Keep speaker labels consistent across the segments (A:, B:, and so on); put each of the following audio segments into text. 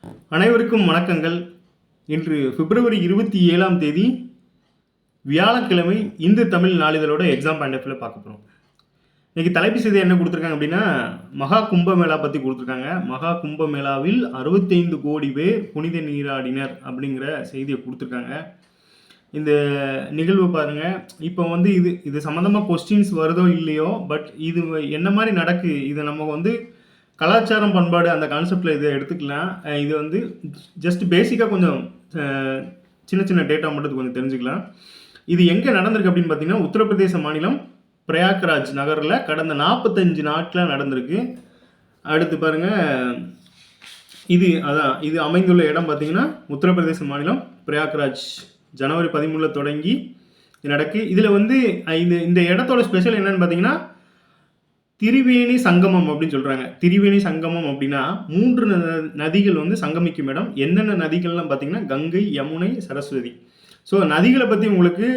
A: அனைவருக்கும் வணக்கங்கள். இன்று பிப்ரவரி 27ஆம் தேதி வியாழக்கிழமை இந்து தமிழ் நாளிதழோட எக்ஸாம் பாயிண்ட் ஆஃப் வியூல பார்க்க போகிறோம். இன்னைக்கு தலைப்பு செய்தி என்ன கொடுத்துருக்காங்க அப்படின்னா, மகா கும்பமேளா பற்றி கொடுத்துருக்காங்க. மகா கும்பமேளாவில் 65 கோடி பேர் புனித நீராடினர் அப்படிங்கிற செய்தியை கொடுத்துருக்காங்க. இந்த நிகழ்வு பாருங்க. இப்போ வந்து இது சம்மந்தமாக கொஸ்டின்ஸ் வருதோ இல்லையோ, பட் இது என்ன மாதிரி நடக்கு, இதை நம்ம வந்து கலாச்சாரம் பண்பாடு அந்த கான்செப்டில் இதை எடுத்துக்கலாம். இது வந்து ஜஸ்ட் பேசிக்காக கொஞ்சம் சின்ன சின்ன டேட்டா மட்டும் கொஞ்சம் தெரிஞ்சுக்கலாம். இது எங்கே நடந்திருக்கு அப்படின்னு பார்த்தீங்கன்னா, உத்தரப்பிரதேச மாநிலம் பிரயாக்ராஜ் நகரில் கடந்த 45 நாட்களில் நடந்திருக்கு. அடுத்து பாருங்கள், இது அமைந்துள்ள இடம் பார்த்தீங்கன்னா உத்தரப்பிரதேச மாநிலம் பிரயாக்ராஜ். ஜனவரி 13 தொடங்கி நடக்கு. இதில் வந்து இந்த இடத்தோட ஸ்பெஷல் என்னன்னு பார்த்தீங்கன்னா, திரிவேணி சங்கமம் அப்படின்னு சொல்கிறாங்க. திரிவேணி சங்கமம் அப்படின்னா 3 நதிகள் வந்து சங்கமிக்கும் இடம். என்னென்ன நதிகள்லாம் பார்த்தீங்கன்னா கங்கை, யமுனை, சரஸ்வதி. ஸோ நதிகளை பற்றி உங்களுக்கு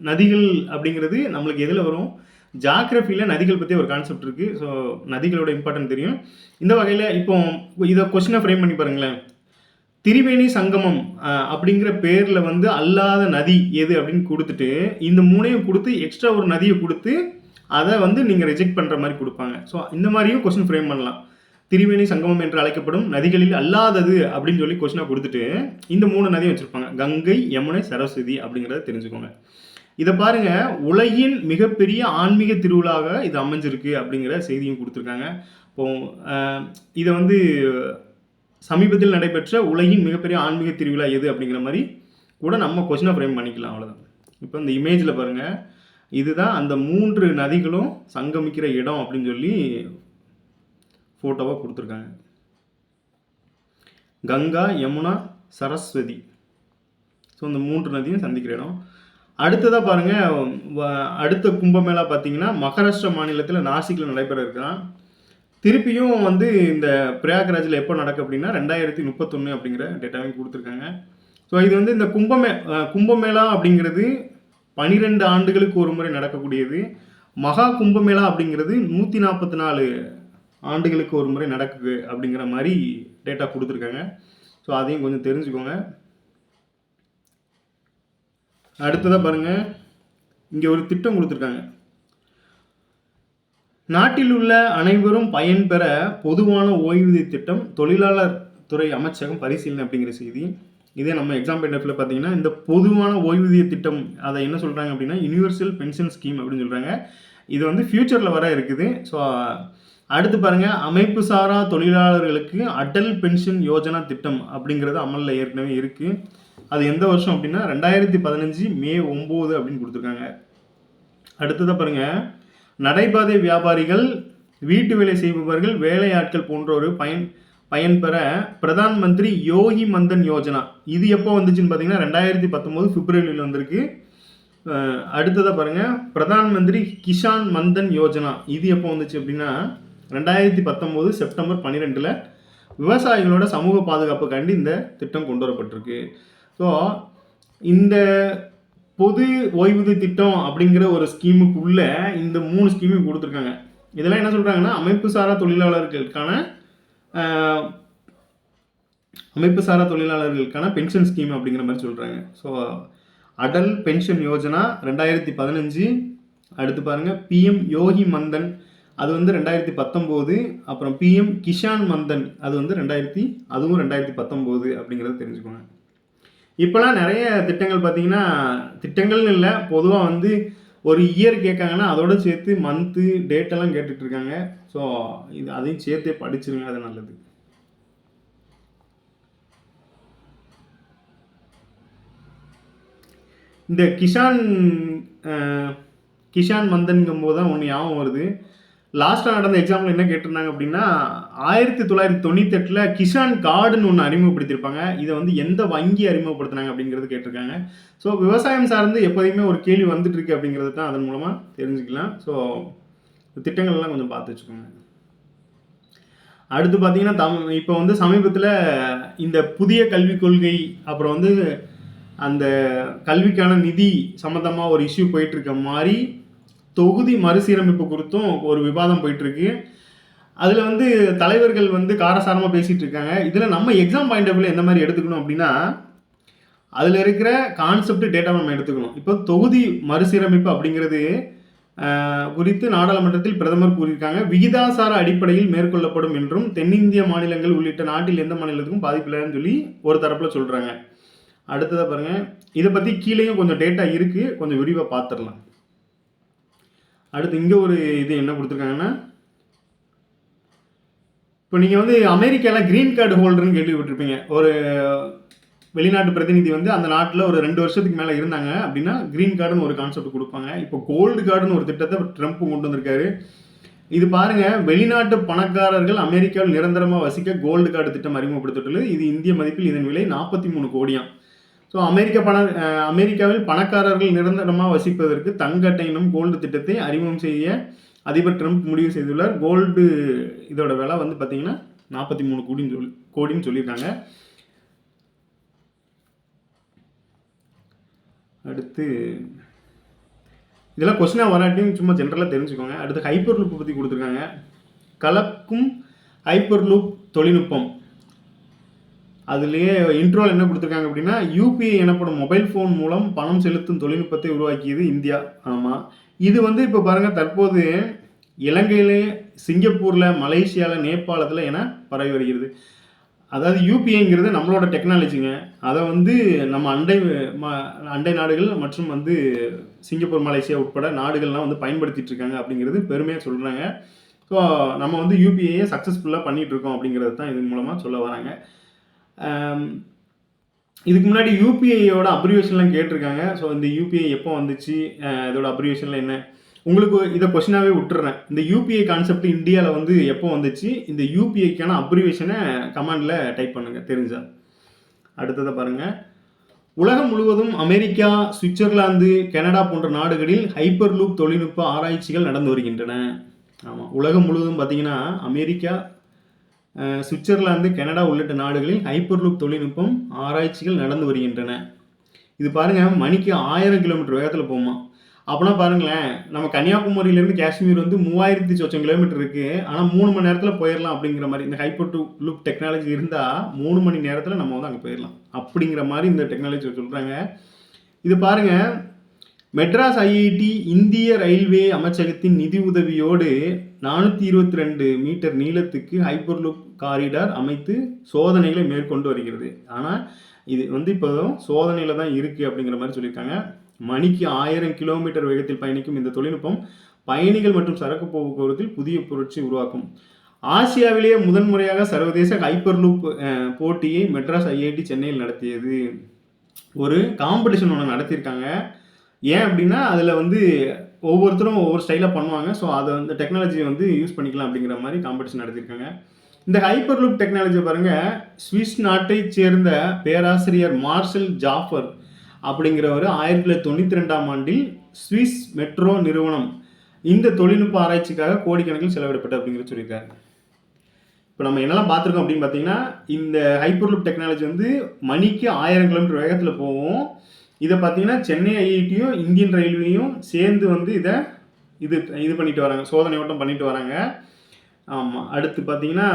A: நதிகள் அப்படிங்கிறது நம்மளுக்கு எதில் வரும், ஜாகிரஃபியில் நதிகள் பற்றி ஒரு கான்செப்ட் இருக்குது. ஸோ நதிகளோட இம்பார்ட்டன்ட் தெரியும். இந்த வகையில் இப்போ இதை கொஸ்டினை ஃப்ரேம் பண்ணி பாருங்களேன். திரிவேணி சங்கமம் அப்படிங்கிற பேரில் வந்து அல்லாத நதி எது அப்படின்னு கொடுத்துட்டு, இந்த 3ஐயும் கொடுத்து எக்ஸ்ட்ரா ஒரு நதியை கொடுத்து அதை வந்து நீங்கள் ரிஜெக்ட் பண்ணுற மாதிரி கொடுப்பாங்க. ஸோ இந்த மாதிரியும் கொஸ்டின் ஃப்ரேம் பண்ணலாம். திரிவேணி சங்கமம் என்று அழைக்கப்படும் நதிகளில் அல்லாதது அப்படின்னு சொல்லி கொஸ்டினை கொடுத்துட்டு இந்த 3 நதியை வச்சுருப்பாங்க, கங்கை, யமுனை, சரஸ்வதி அப்படிங்கிறத தெரிஞ்சுக்கோங்க. இதை பாருங்க, உலகின் மிகப்பெரிய ஆன்மீக திருவிழாவாக இது அமைஞ்சிருக்கு அப்படிங்கிற செய்தியும் கொடுத்துருக்காங்க. இப்போ இதை வந்து சமீபத்தில் நடைபெற்ற உலகின் மிகப்பெரிய ஆன்மீக திருவிழா எது அப்படிங்கிற மாதிரி கூட நம்ம கொஸ்டினை ஃப்ரேம் பண்ணிக்கலாம். அவ்வளோதான். இப்போ இந்த இமேஜில் பாருங்கள், இதுதான் அந்த 3 நதிகளும் சங்கமிக்கிற இடம் அப்படின்னு சொல்லி ஃபோட்டோவாக கொடுத்துருக்காங்க. கங்கா, யமுனா, சரஸ்வதி. ஸோ இந்த 3 நதியும் சந்திக்கிற இடம். அடுத்ததாக பாருங்கள், அடுத்த கும்பமேளா பார்த்தீங்கன்னா மகாராஷ்டிரா மாநிலத்தில் நாசிக்கில் நடைபெற இருக்கலாம். திருப்பியும் வந்து இந்த பிரயாக்ராஜில் எப்போ நடக்கு அப்படின்னா 2031 அப்படிங்கிற டேட்டாவையும் கொடுத்துருக்காங்க. ஸோ இது வந்து இந்த கும்பமேளா அப்படிங்கிறது 12 ஆண்டுகளுக்கு ஒரு முறை நடக்கக்கூடியது. மகா கும்பமேளா அப்படிங்கிறது 144 ஆண்டுகளுக்கு ஒரு முறை நடக்குது அப்படிங்கிற மாதிரி டேட்டா கொடுத்துருக்காங்க. ஸோ அதையும் கொஞ்சம் தெரிஞ்சுக்கோங்க. அடுத்ததாக பாருங்கள், இங்கே ஒரு திட்டம் கொடுத்துருக்காங்க. நாட்டில் உள்ள அனைவரும் பயன்பெற பொதுவான ஓய்வூதிய திட்டம் தொழிலாளர் துறை அமைச்சகம் பரிசீலனை அப்படிங்கிற செய்தி. இதே நம்ம எக்ஸாம் பாயிண்ட் ஆஃப் வியூல பார்த்தீங்கன்னா, இந்த பொதுவான ஓய்வூதிய திட்டம் அதை என்ன சொல்கிறாங்க அப்படின்னா யூனிவர்சல் பென்ஷன் ஸ்கீம் அப்படின்னு சொல்கிறாங்க. இது வந்து ஃப்யூச்சரில் வர இருக்குது. ஸோ அடுத்து பாருங்கள், அமைப்பு சாரா தொழிலாளர்களுக்கு அடல் பென்ஷன் யோஜனா திட்டம் அப்படிங்கிறது அமலில் ஏற்கனவே இருக்குது. அது எந்த வருஷம் அப்படின்னா 2015 மே 9 அப்படின்னு கொடுத்துருக்காங்க. அடுத்ததாக பாருங்கள், நடைபாதை வியாபாரிகள், வீட்டு வேலை செய்பவர்கள், வேலையாட்கள் போன்றோர் பயன்பெற பிரதான் மந்திரி யோகி மந்தன் யோஜனா. இது எப்போ வந்துச்சுன்னு பார்த்தீங்கன்னா 2019 பிப்ரவரியில் வந்திருக்கு. அடுத்ததாக பாருங்கள், பிரதான் மந்திரி கிஷான் மந்தன் யோஜனா. இது எப்போ வந்துச்சு அப்படின்னா 2019 செப்டம்பர் 12 விவசாயிகளோட சமூக பாதுகாப்புக்காண்டி இந்த திட்டம் கொண்டு வரப்பட்டிருக்கு. ஸோ இந்த பொது ஓய்வூதிய திட்டம் அப்படிங்கிற ஒரு ஸ்கீமுக்குள்ள இந்த 3 ஸ்கீமும் கொடுத்துருக்காங்க. இதெல்லாம் என்ன சொல்கிறாங்கன்னா அமைப்பு சாரா தொழிலாளர்களுக்கான பென்ஷன் ஸ்கீம் அப்படிங்கிற மாதிரி சொல்கிறாங்க. So Atal pension Yojana 2015. அடுத்து பாருங்கள், பிஎம் யோகி மந்தன் அது வந்து 2019. அப்புறம் பிஎம் கிஷான் மந்தன் அது வந்து 2019 அப்படிங்கிறத தெரிஞ்சுக்கோங்க. இப்போலாம் நிறைய திட்டங்கள் பார்த்தீங்கன்னா, திட்டங்கள்னு இல்லை, பொதுவாக வந்து ஒரு இயர் கேட்காங்கன்னா அதோட சேர்த்து மந்த்து டேட்டெல்லாம் கேட்டுட்ருக்காங்க. ஸோ அதையும் சேர்த்தே படிச்சிருங்க, அது நல்லது. இந்த கிஷான் மந்தன்ங்கும் போது தான் ஒன்று ஞாபகம் வருது. லாஸ்ட்டாக நடந்த எக்ஸாம்பிள் என்ன கேட்டிருந்தாங்க அப்படின்னா 1998 கிஷான் கார்டுன்னு ஒன்று அறிமுகப்படுத்தியிருப்பாங்க. இதை வந்து எந்த வங்கி அறிமுகப்படுத்தினாங்க அப்படிங்கிறது கேட்டிருக்காங்க. ஸோ விவசாயம் சார்ந்து எப்போதையுமே ஒரு கேள்வி வந்துட்டு இருக்கு அப்படிங்கிறது தான் அதன் மூலமாக தெரிஞ்சுக்கலாம். ஸோ திட்டங்கள்லாம் கொஞ்சம் பார்த்து வச்சுக்கோங்க. அடுத்து பார்த்தீங்கன்னா இப்போ வந்து சமீபத்தில் இந்த புதிய கல்விக் கொள்கை, அப்புறம் வந்து அந்த கல்விக்கான நிதி சம்மந்தமாக ஒரு இஷ்யூ போயிட்டுருக்க மாதிரி தொகுதி மறுசீரமைப்பு குறித்தும் ஒரு விவாதம் போயிட்டுருக்கு. அதில் வந்து தலைவர்கள் வந்து காரசாரமாக பேசிகிட்டு இருக்காங்க. இதில் நம்ம எக்ஸாம் பாயிண்ட் ஆஃப் வியூவில் எந்த மாதிரி எடுத்துக்கணும் அப்படின்னா, அதில் இருக்கிற கான்செப்ட் டேட்டா நம்ம எடுத்துக்கணும். இப்போ தொகுதி மறுசீரமைப்பு அப்படிங்கிறது குறித்து நாடாளுமன்றத்தில் பிரதமர் கூறியிருக்காங்க. விகிதாசார அடிப்படையில் மேற்கொள்ளப்படும் என்றும் தென்னிந்திய மாநிலங்கள் உள்ளிட்ட நாட்டில் எந்த மாநிலத்துக்கும் பாதிப்பில்லைன்னு சொல்லி ஒரு தரப்பில் சொல்கிறாங்க. அடுத்ததாக பாருங்கள், இதை பற்றி கீழேயும் கொஞ்சம் டேட்டா இருக்குது, கொஞ்சம் விரிவாக பார்த்துடலாம். அடுத்து இங்கே ஒரு இது என்ன கொடுத்துருக்காங்கன்னா, இப்போ நீங்கள் வந்து அமெரிக்காவில் க்ரீன் கார்டு ஹோல்டர்னு கேள்விப்பட்டிருப்பீங்க. ஒரு வெளிநாட்டு பிரதிநிதி வந்து அந்த நாட்டில் ஒரு 2 வருஷத்துக்கு மேலே இருந்தாங்க அப்படின்னா க்ரீன் கார்டுன்னு ஒரு கான்செப்ட் கொடுப்பாங்க. இப்போ கோல்டு கார்டுன்னு ஒரு திட்டத்தை ட்ரம்ப் கொண்டு வந்திருக்காரு. இது பாருங்க, வெளிநாட்டு பணக்காரர்கள் அமெரிக்காவில் நிரந்தரமாக வசிக்க கோல்டு கார்டு திட்டம் அறிமுகப்படுத்தப்பட்டுள்ளது. இது இந்திய மதிப்பில் இதன் விலை 43 கோடியாம். ஸோ அமெரிக்காவில் பணக்காரர்கள் நிரந்தரமாக வசிப்பதற்கு தங்க அட்டை எனும் கோல்டு திட்டத்தை அறிமுகம் செய்ய அதிபர் ட்ரம்ப் முடிவு செய்துள்ளார். கோல்டு இதோட விலை வந்து பார்த்தீங்கன்னா 43 கோடின்னு சொல்லியிருக்காங்க. அடுத்து இதெல்லாம் கொஸ்டினாக வராட்டியும் சும்மா ஜென்ரலாக தெரிஞ்சுக்கோங்க. அடுத்து ஹைப்பர் லூப் பற்றி கொடுத்துருக்காங்க. கலக்கும் ஹைப்பர் லூப் தொழில்நுட்பம். அதுலேயே இன்ட்ரோல் என்ன கொடுத்துருக்காங்க அப்படின்னா, யூபிஐ எனப்படும் மொபைல் ஃபோன் மூலம் பணம் செலுத்தும் தொழில்நுட்பத்தை உருவாக்கியது இந்தியா. ஆமாம், இது வந்து இப்போ பாருங்கள், தற்போது இலங்கையில், சிங்கப்பூரில், மலேசியாவில், நேபாளத்தில் என பரவி வருகிறது. அதாவது யூபிஐங்கிறது நம்மளோட டெக்னாலஜிங்க. அதை வந்து நம்ம அண்டை நாடுகள் மற்றும் வந்து சிங்கப்பூர், மலேசியா உட்பட நாடுகள்லாம் வந்து பயன்படுத்திட்டு இருக்காங்க அப்படிங்கிறது பெருமையாக சொல்கிறாங்க. ஸோ நம்ம வந்து யூபிஐயை சக்ஸஸ்ஃபுல்லாக பண்ணிகிட்ருக்கோம் அப்படிங்கிறது தான் இதன் மூலமாக சொல்ல வராங்க. இதுக்கு முன்னாடி யூபிஐயோட அப்ரிவேஷன்லாம் கேட்டிருக்காங்க. ஸோ இந்த யூபிஐ எப்போ வந்துச்சு, இதோட அப்ரிவேஷன்லாம் என்ன, உங்களுக்கு இதை கொஸ்டினாகவே விட்டுறேன். இந்த யூபிஐ கான்செப்ட் இந்தியாவில் வந்து எப்போ வந்துச்சு, இந்த யூபிஐக்கான அப்ரிவேஷனை கமெண்டில் டைப் பண்ணுங்கள் தெரிஞ்சா. அடுத்ததை பாருங்கள். உலகம் முழுவதும் அமெரிக்கா, சுவிட்சர்லாந்து, கனடா போன்ற நாடுகளில் ஹைப்பர் லூப் தொழில்நுட்ப ஆராய்ச்சிகள் நடந்து வருகின்றன. ஆமாம், உலகம் முழுவதும் பார்த்தீங்கன்னா அமெரிக்கா, சுவிட்சர்லாந்து, கனடா உள்ளிட்ட நாடுகளில் ஹைப்பர் லூப் தொழில்நுட்பம் ஆராய்ச்சிகள் நடந்து வருகின்றன. இது பாருங்கள், மணிக்கு 1000 கிலோமீட்டர் வேகத்தில் போகுமா. அப்படின்னா பாருங்களேன், நம்ம கன்னியாகுமரியிலேருந்து காஷ்மீர் வந்து 3000 சொச்சம் கிலோமீட்டர் இருக்குது. ஆனால் 3 மணி நேரத்தில் போயிடலாம் அப்படிங்கிற மாதிரி இந்த ஹைப்பர் லூப் டெக்னாலஜி இருந்தால் 3 மணி நேரத்தில் நம்ம வந்து அங்கே போயிடலாம் அப்படிங்கிற மாதிரி இந்த டெக்னாலஜி சொல்கிறாங்க. இது பாருங்கள், மெட்ராஸ் ஐஐடி இந்திய ரயில்வே அமைச்சகத்தின் நிதி உதவியோடு 422 மீட்டர் நீளத்துக்கு ஹைப்பர் லூப் காரிடார் அமைத்து சோதனைகளை மேற்கொண்டு வருகிறது. ஆனால் இது வந்து இப்போ சோதனையில் தான் இருக்குது அப்படிங்கிற மாதிரி சொல்லியிருக்காங்க. மணிக்கு 1000 கிலோமீட்டர் வேகத்தில் பயணிக்கும் இந்த தொழில்நுட்பம் பயணிகள் மற்றும் சரக்கு போக்குவரத்தில் புதிய புரட்சி உருவாக்கும். ஆசியாவிலேயே முதன்முறையாக சர்வதேச ஹைப்பர் லூப் போட்டியை மெட்ராஸ் ஐஐடி சென்னையில் நடத்தியது. ஒரு காம்படிஷன் ஒன்று நடத்தியிருக்காங்க. ஏன் அப்படின்னா அதில் வந்து ஒவ்வொருத்தரும் ஒவ்வொரு ஸ்டைலாக பண்ணுவாங்க. ஸோ அதை வந்து டெக்னாலஜியை வந்து யூஸ் பண்ணிக்கலாம் அப்படிங்கிற மாதிரி காம்படிஷன் நடத்தியிருக்காங்க. இந்த ஹைப்பர் லூப் டெக்னாலஜியை பாருங்கள், சுவிஸ் நாட்டை சேர்ந்த பேராசிரியர் மார்ஷல் ஜாஃபர் அப்படிங்கிறவர் 1992ஆம் ஆண்டில் சுவிஸ் மெட்ரோ நிறுவனம் இந்த தொழில்நுட்ப ஆராய்ச்சிக்காக கோடிக்கணக்கில் செலவிடப்பட்ட அப்படிங்கிறது சொல்லியிருக்காரு. இப்போ நம்ம என்னெல்லாம் பார்த்துருக்கோம் அப்படின்னு பார்த்தீங்கன்னா, இந்த ஹைப்பர் லூப் டெக்னாலஜி வந்து மணிக்கு 1000 கிலோமீட்டர் வேகத்தில் போகும். இதை பார்த்தீங்கன்னா சென்னை ஐஐடியும் இந்தியன் ரயில்வேயும் சேர்ந்து வந்து இது பண்ணிட்டு வராங்க, சோதனை ஓட்டம் பண்ணிட்டு வராங்க. ஆமாம், அடுத்து பார்த்தீங்கன்னா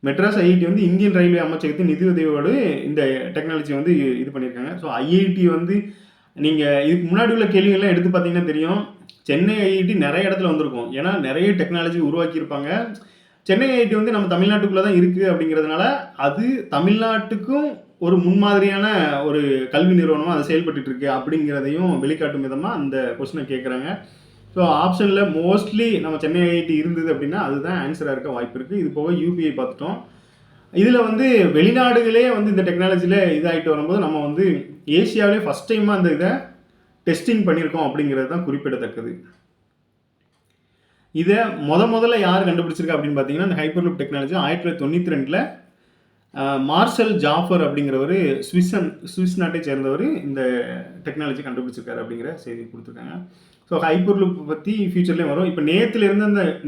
A: மெட்ராஸ் ஐஐடி வந்து இந்தியன் ரயில்வே அமைச்சகத்தின் நிதி உதவியோடு இந்த டெக்னாலஜி வந்து இது பண்ணியிருக்காங்க. ஸோ ஐஐடி வந்து நீங்கள் இதுக்கு முன்னாடி உள்ள கேள்விகள்லாம் எடுத்து பார்த்தீங்கன்னா தெரியும், சென்னை ஐஐடி நிறைய இடத்துல வந்திருக்கும். ஏன்னா நிறைய டெக்னாலஜி உருவாக்கியிருப்பாங்க. சென்னை ஐஐடி வந்து நம்ம தமிழ்நாட்டுக்குள்ளே தான் இருக்குது அப்படிங்கிறதுனால அது தமிழ்நாட்டுக்கும் ஒரு முன்மாதிரியான ஒரு கல்வி நிறுவனமாக அது செயல்பட்டு இருக்கு அப்படிங்கிறதையும் வெளிக்காட்டும் விதமாக அந்த கொஸ்டினை கேட்குறாங்க. ஸோ ஆப்ஷனில் மோஸ்ட்லி நம்ம சென்னை ஐஐடி இருந்தது அப்படின்னா அதுதான் ஆன்சராக இருக்க வாய்ப்பு இருக்குது. இது போக யூபிஐ பார்த்துட்டோம். இதில் வந்து வெளிநாடுகளே வந்து இந்த டெக்னாலஜியில் இதாகிட்டு வரும்போது நம்ம வந்து ஏசியாவிலே ஃபஸ்ட் டைமாக அந்த இதை டெஸ்டிங் பண்ணியிருக்கோம் அப்படிங்கிறது தான் குறிப்பிடத்தக்கது. இதை முதல்ல யார் கண்டுபிடிச்சிருக்கா அப்படின்னு பார்த்தீங்கன்னா, இந்த hyperloop technology 1992 Marcel Jufer அப்படிங்கிறவர் சுவிஸ் நாட்டை சேர்ந்தவர் இந்த டெக்னாலஜி கண்டுபிடிச்சிருக்காரு அப்படிங்கிற செய்தி கொடுத்துருக்காங்க. ஸோ ஹைப்பர் லூப் பற்றி ஃபியூச்சர்லேயும் வரும். இப்போ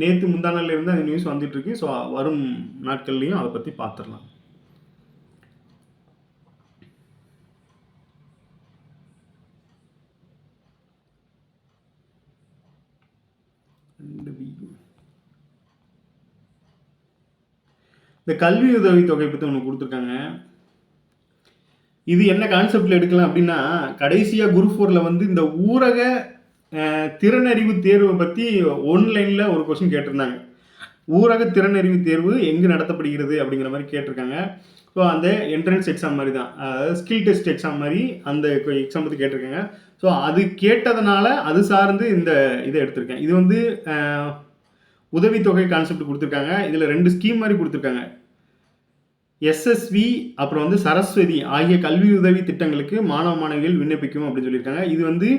A: நேற்று முந்தானாலேருந்து அந்த நியூஸ் வந்துட்டுருக்கு. ஸோ வரும் நாட்கள்லையும் அதை பற்றி பார்த்துடலாம். இந்த இந்த கல்வி உதவித்தொகை பற்றி ஒன்று கொடுத்துருக்காங்க. இது என்ன கான்செப்டில் எடுக்கலாம் அப்படின்னா, கடைசியாக குரூப் 4ல் வந்து இந்த ஊரக திறனறிவு தேர்வை பற்றி ஆன்லைனில் ஒரு கொஸ்டின் கேட்டிருந்தாங்க. ஊரக திறனறிவு தேர்வு எங்கு நடத்தப்படுகிறது அப்படிங்கிற மாதிரி கேட்டிருக்காங்க. ஸோ அந்த என்ட்ரன்ஸ் எக்ஸாம் மாதிரி தான், அதாவது ஸ்கில் டெஸ்ட் எக்ஸாம் மாதிரி அந்த எக்ஸாம் பற்றி கேட்டிருக்காங்க. ஸோ அது கேட்டதுனால அது சார்ந்து இந்த இதை எடுத்திருக்கேன். இது வந்து உதவித்தொகை கான்செப்ட் கொடுத்துருக்காங்க. இதில் 2 ஸ்கீம் மாதிரி கொடுத்துருக்காங்க. எஸ்எஸ்வி அப்புறம் வந்து சரஸ்வதி ஆகிய கல்வி உதவி திட்டங்களுக்கு மாணவ மாணவிகள் விண்ணப்பிக்கும் அப்படின்னு சொல்லியிருக்காங்க. இது வந்து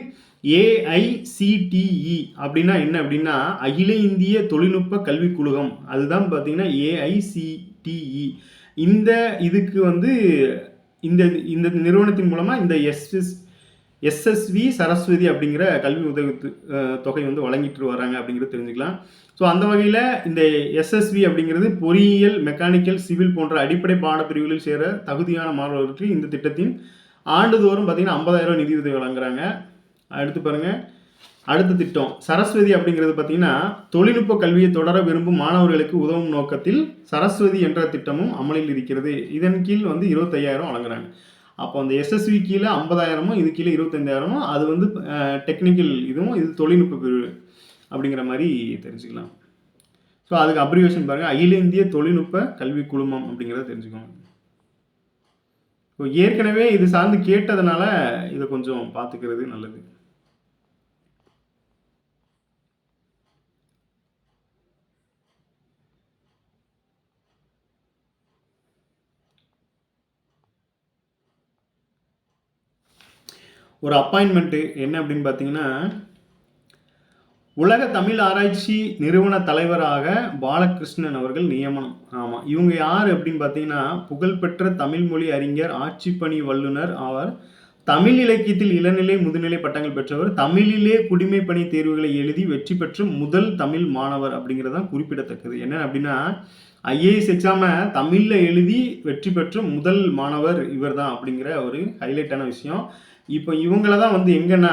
A: ஏஐசிடிஇ அப்படின்னா என்ன அப்படின்னா அகில இந்திய தொழில்நுட்ப கல்விக் குழுமம், அதுதான் பார்த்தீங்கன்னா ஏஐசிடிஇ. இந்த இதுக்கு வந்து இந்த இந்த நிறுவனத்தின் மூலமாக இந்த எஸ்எஸ்வி சரஸ்வதி அப்படிங்கிற கல்வி உதவி தொகை வந்து வழங்கிட்டு வராங்க அப்படிங்கிறது தெரிஞ்சுக்கலாம். ஸோ அந்த வகையில் இந்த எஸ்எஸ்வி அப்படிங்கிறது பொறியியல், மெக்கானிக்கல், சிவில் போன்ற அடிப்படை பாடப்பிரிவுகளில் சேர தகுதியான மாணவர்களுக்கு இந்த திட்டத்தின் ஆண்டுதோறும் பார்த்தீங்கன்னா 50,000 நிதியுதவி வழங்குறாங்க. அடுத்து பாருங்கள், அடுத்த திட்டம் சரஸ்வதி அப்படிங்கிறது பார்த்தீங்கன்னா தொழில்நுட்ப கல்வியை தொடர விரும்பும் மாணவர்களுக்கு உதவும் நோக்கத்தில் சரஸ்வதி என்ற திட்டமும் அமலில் இருக்கிறது. இதன் கீழ் வந்து 25,000 வழங்குறாங்க. அப்போ அந்த எஸ்எஸ்வி கீழே 50,000, இது கீழே 25,000. அது வந்து டெக்னிக்கல் இதுவும், இது தொழில்நுட்ப பிரிவு அப்படிங்கிற மாதிரி தெரிஞ்சுக்கலாம். ஸோ அதுக்கு அப்ரிவேஷன் பாருங்கள், அகில இந்திய தொழில்நுட்ப கல்வி குழுமம் அப்படிங்கிறத தெரிஞ்சுக்கோங்க. ஸோ ஏற்கனவே இது சார்ந்து கேட்டதுனால இதை கொஞ்சம் பார்த்துக்கிறது நல்லது. ஒரு அப்பாயின்மெண்ட்டு என்ன அப்படின்னு பார்த்தீங்கன்னா, உலக தமிழ் ஆராய்ச்சி நிறுவன தலைவராக பாலகிருஷ்ணன் அவர்கள் நியமனம். ஆமாம், இவங்க யார் அப்படின்னு பார்த்தீங்கன்னா புகழ்பெற்ற தமிழ் மொழி அறிஞர், ஆட்சிப்பணி வல்லுநர் ஆவார். தமிழ் இலக்கியத்தில் இளநிலை, முதுநிலை பட்டங்கள் பெற்றவர். தமிழிலே குடிமை பணி தேர்வுகளை எழுதி வெற்றி பெற்ற முதல் தமிழ் மாணவர் அப்படிங்கிறது தான் குறிப்பிடத்தக்கது. என்ன அப்படின்னா ஐஏஎஸ் எக்ஸாமை தமிழில் எழுதி வெற்றி பெற்ற முதல் மாணவர் இவர் தான் அப்படிங்கிற ஒரு ஹைலைட்டான விஷயம். இப்போ இவங்கள தான் வந்து எங்கன்னா